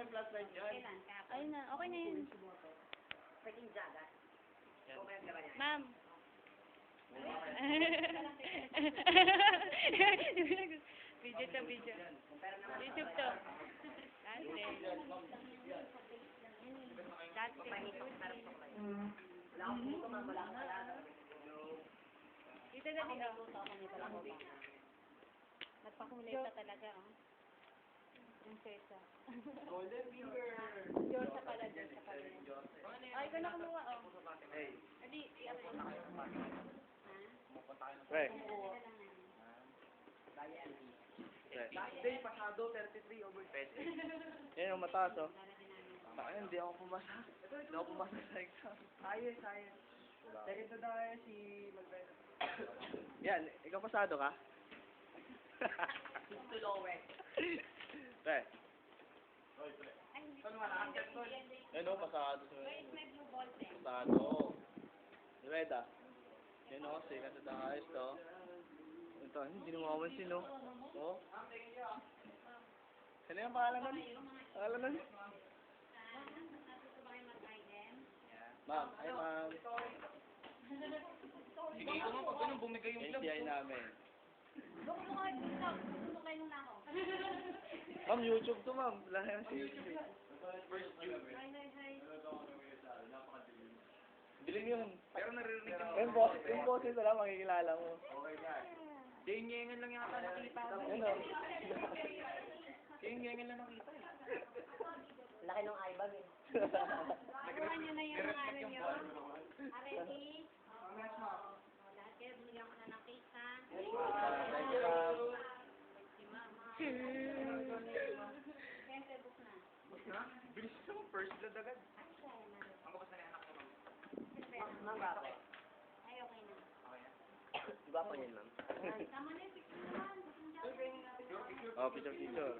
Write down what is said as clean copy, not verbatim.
yung flashlight yan. Ayun na, okay na yun. Freaking jagat. Yan. Okay, ka ba yan? Ma'am. Video to, video. YouTube to. Dati. Wala akong puto, ma'am. Wala akong alala. Dito na dito. Nagpakulay pa talaga, oh. Yung sesa. Golden finger. Diyosa pala, Diyosa pala. Ay, ikaw na kumuha, oh. Hey. Adi, i-upload. Pre. Last day, pasado, 33 over 20. Yan yung mataas, oh. Ayun, hindi ako pumasa. Hindi ako pumasa sa exam. Ayos, ayos. Second to tayo si Magdalena. Yan, ikaw pasado ka? To lower. Pre. Saan wala? Ang gagawin. Yan, oh, pasado. Pasado. Reda. Yan, oh, second to the highest, oh. Ito, hindi mo makawansin, oh. Oh. Ano yung pangalan nun? Pangalan nun? Ma'am, ay ma'am. Sige ko nga, pag ganun bumigay yung club. NCI namin. Baka mo nga, TikTok. Tutukay mo na ako. Ma'am, YouTube to ma'am. Wala na yung YouTube. Hi, hi, hi. Biling yun. Pero naririnig ka. Yung boses na lang, makikilala mo. Yengengan lang yata nakita. Yan o. Yengengan lang nakita. Laki ng eyebag eh. Nakuha niyo na yung ano niyo. Ready? Lahat kayo, binigyan ko na ng cake, ha? Thank you ma'am. Si Mama. Siyempre, book na. Ha? Bilis mo, first blood agad. Ang kapag na anak ko. Ma'am, bakit? Ay, okay na. Di ba po yun, ma'am? Tama na yung picture naman. Oh, picture.